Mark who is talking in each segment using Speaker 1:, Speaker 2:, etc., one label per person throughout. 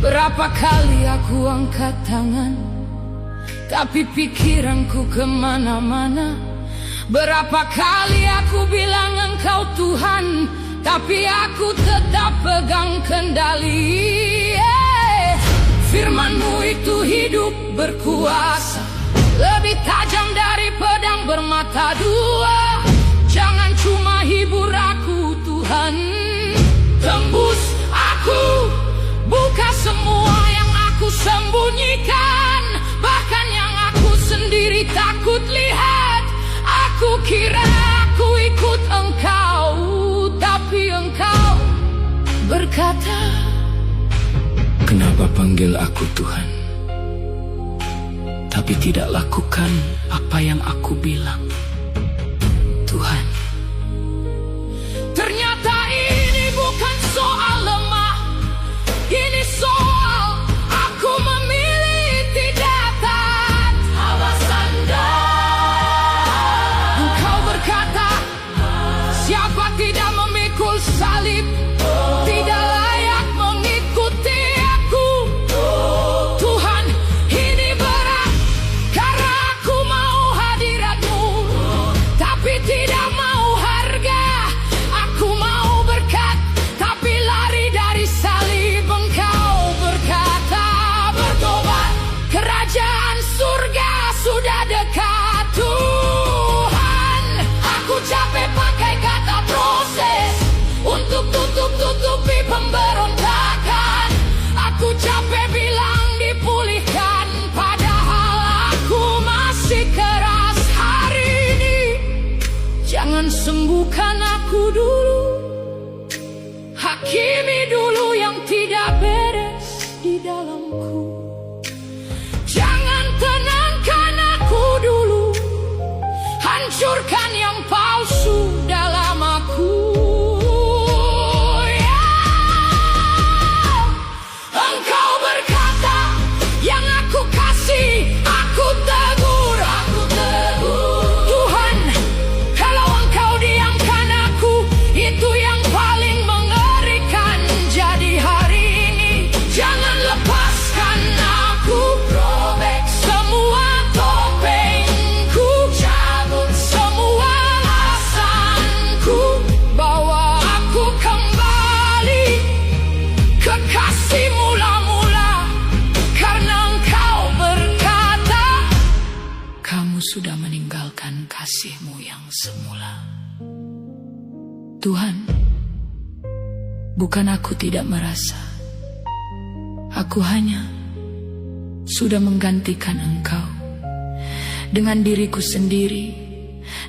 Speaker 1: Berapa kali aku angkat tangan, tapi pikiranku kemana-mana. Berapa kali aku bilang Engkau Tuhan, tapi aku tetap pegang kendali. Firman-Mu itu hidup berkuasa, lebih tajam dari pedang bermata dua. Jangan cuma hibur aku Tuhan, tembus aku, buka semua yang aku sembunyikan, bahkan yang aku sendiri takut lihat. Aku kira aku ikut Engkau, tapi Engkau berkata, kenapa panggil aku Tuhan, tapi tidak lakukan apa yang aku bilang? Tuhan, ternyata ini bukan soal lemah, ini soal aku memilih tidak taat. Awas Anda. Engkau berkata, siapa tidak memikul salib tidak layak mengikuti aku. Tuhan, ini berat karena aku mau hadirat-Mu, tapi tidak mau harga. Aku mau berkat, tapi lari dari salib. Engkau berkata, bertobat, kerajaan surga sudah dekat. Tuhan, aku capek pakai kata proses untuk tutupi pemberontakan. Aku capek bilang dipulihkan, padahal aku masih keras. Hari ini jangan sembuhkan aku dulu, hakimi dulu yang tidak beres di dalamku. Jangan tenangkan aku dulu, hancurkan yang palsu dalam aku. Engkau berkata, yang aku kasih, aku tegur. Tuhan, kalau Engkau diamkan aku, itu yang paling mengerikan. Jadi hari ini, jangan lepaskan aku. Robek semua topengku, cabut semua alasanku, bawa aku kembali ke kasih mula-mula. Karena Engkau berkata, kamu sudah meninggalkan kasih-Mu yang semula. Tuhan, bukan aku tidak merasa, aku hanya sudah menggantikan Engkau dengan diriku sendiri,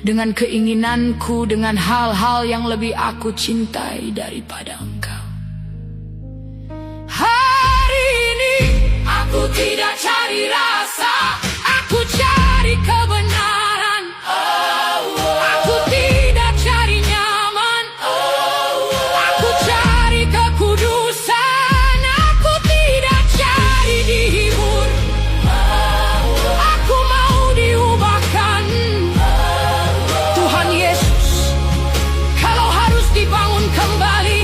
Speaker 1: dengan keinginanku, dengan hal-hal yang lebih aku cintai daripada Engkau. Hari ini aku tidak cari rasa, aku cari kebenaran. Aku tidak cari nyaman, aku cari kekudusan. Aku tidak cari dihibur, aku mau diubahkan. Tuhan Yesus, kalau harus dibangun kembali,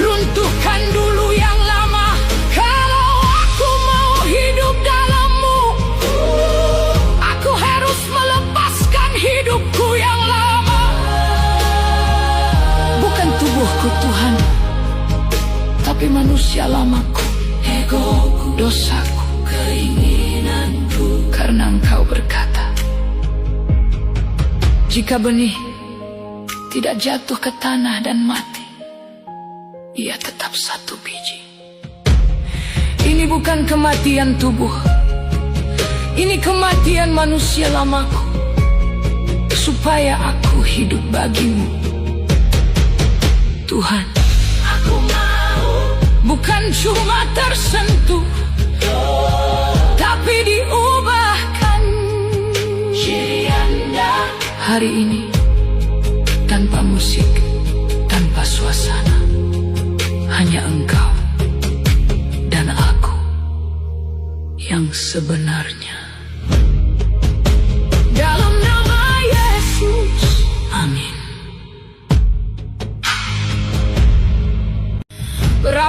Speaker 1: runtuhkan dulu yang lama. Kalau aku mau hidup dalam-Mu, aku harus melepaskan hidupku yang lama. Bukan tubuhku Tuhan, tapi manusia lamaku, egoku, dosaku, keinginanku. Karena Engkau berkata, jika benih tidak jatuh ke tanah dan mati, ia tetap satu biji. Ini bukan kematian tubuh, ini kematian manusia lamaku, supaya aku hidup bagi-Mu. Tuhan, aku mau bukan cuma tersentuh, tapi diubahkan. Hari ini tanpa musik, tanpa suasana, hanya Engkau dan aku yang sebenarnya. Dalam nama Yesus, amin.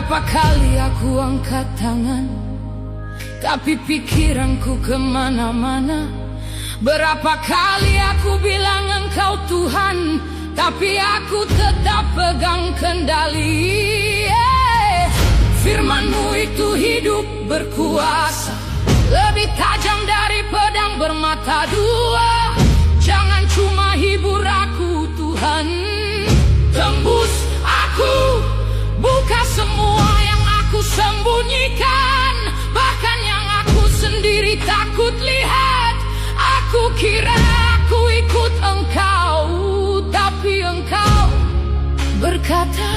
Speaker 1: Berapa kali aku angkat tangan, tapi pikiranku kemana-mana. Berapa kali aku bilang Engkau Tuhan, tapi aku tetap pegang kendali. Firman-Mu itu hidup berkuasa, lebih tajam dari pedang bermata dua. Jangan cuma hibur aku Tuhan, tembus aku, buka semua yang aku sembunyikan, bahkan yang aku sendiri takut lihat. Aku kira aku ikut Engkau, tapi Engkau berkata,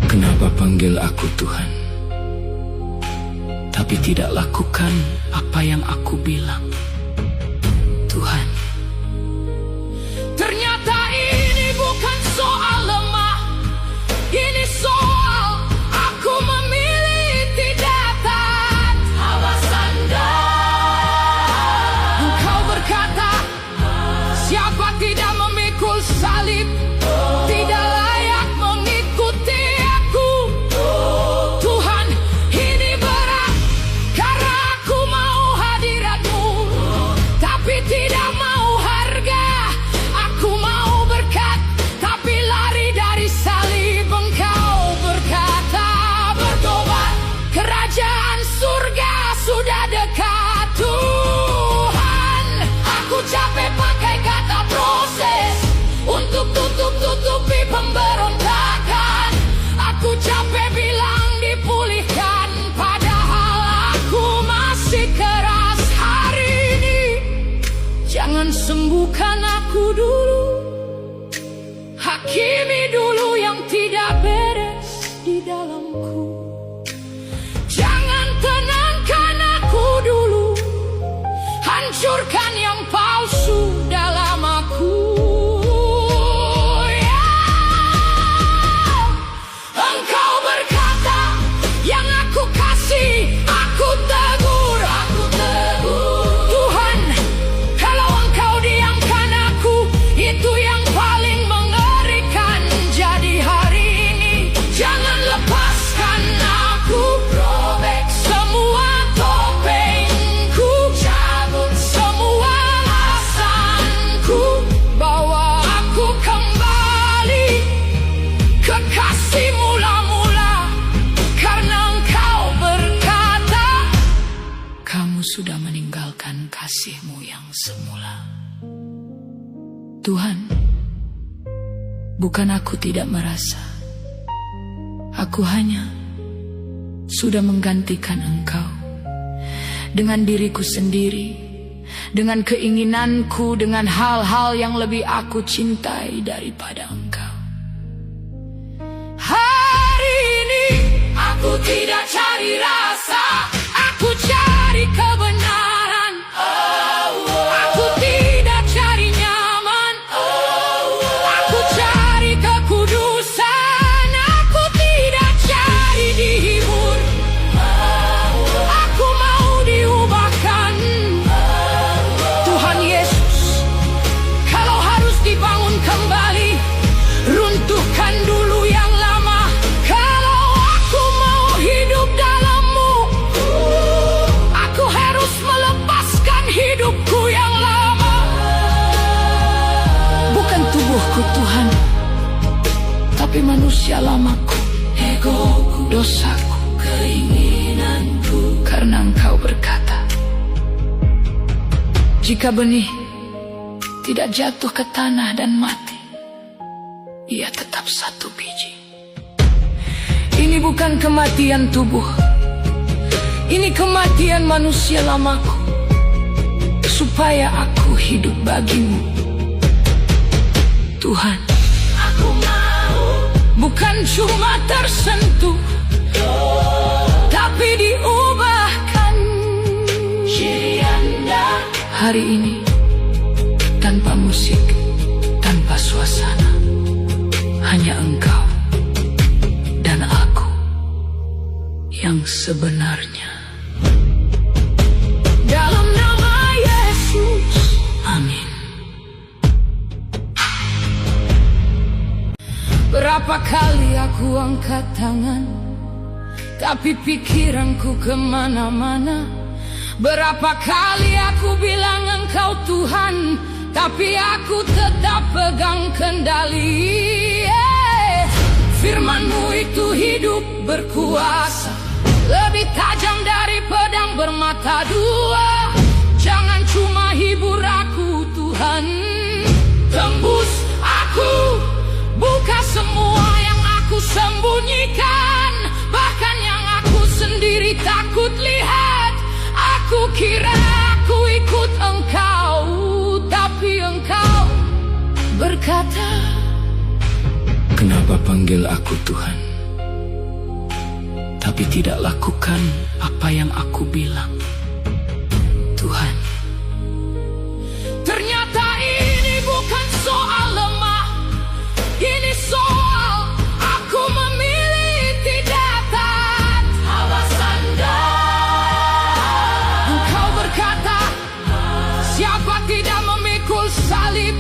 Speaker 1: kenapa panggil aku Tuhan, tapi tidak lakukan apa yang aku bilang? Tuhan, ternyata ini bukan soal lemah, ini soal aku memilih tidak taat. Awas Anda. Engkau berkata, siapa tidak memikul salib tidak layak mengikuti aku. Tuhan, ini berat karena aku mau hadirat-Mu, tapi tidak mau harga. Aku mau berkat, tapi lari dari salib. Engkau berkata, bertobat, kerajaan surga sudah dekat. Tuhan, aku capek pakai kata proses untuk tutupi pemberontakan. Aku capek bilang dipulihkan, padahal aku masih keras. Hari ini jangan sembuhkan aku dulu, hakimi dulu yang tidak beres di dalamku. Jangan tenangkan aku dulu, hancurkan yang palsu dalam aku. Engkau berkata, yang aku kasih, aku tegur. Tuhan, kalau Engkau diamkan aku, itu yang paling mengerikan. Jadi hari ini, jangan lepaskan aku. Robek semua topengku, cabut semua alasanku, bawa aku kembali ke kasih mula-mula. Karena Engkau berkata, kamu sudah meninggalkan kasih-Mu yang semula. Tuhan, bukan aku tidak merasa, aku hanya sudah menggantikan Engkau dengan diriku sendiri, dengan keinginanku, dengan hal-hal yang lebih aku cintai daripada Engkau. Hari ini aku tidak cari rasa, aku cari kebenaran. Aku tidak cari nyaman, aku cari kekudusan. Aku tidak cari dihibur, aku mau diubahkan. Tuhan Yesus, kalau harus dibangun kembali, runtuhkan dulu yang lama. Kalau aku mau hidup dalam-Mu, aku harus melepaskan hidupku yang lama. Bukan tubuhku Tuhan, tapi manusia lamaku, egoku, dosaku, keinginanku. Karena Engkau berkata, jika benih tidak jatuh ke tanah dan mati, ia tetap satu biji. Ini bukan kematian tubuh, ini kematian manusia lamaku, supaya aku hidup bagi-Mu. Tuhan, aku mau bukan cuma tersentuh, tapi diubahkan. Hari ini tanpa musik, tanpa suasana, hanya Engkau dan aku yang sebenarnya. Dalam nama Yesus, amin. Berapa Berapa kali aku angkat tangan, tapi pikiranku kemana-mana. Berapa kali aku bilang Engkau Tuhan, tapi aku tetap pegang kendali. Firman-Mu itu hidup berkuasa, lebih tajam dari pedang bermata dua. Jangan cuma hibur aku Tuhan, tembus aku, buka semua yang aku sembunyikan, bahkan yang aku sendiri takut lihat. Aku kira aku ikut Engkau, tapi Engkau berkata, kenapa panggil aku Tuhan, tapi tidak lakukan apa yang aku bilang? Tuhan, ternyata ini bukan soal lemah, ini soal aku memilih tidak taat. Awas Anda. Engkau berkata, siapa tidak memikul salib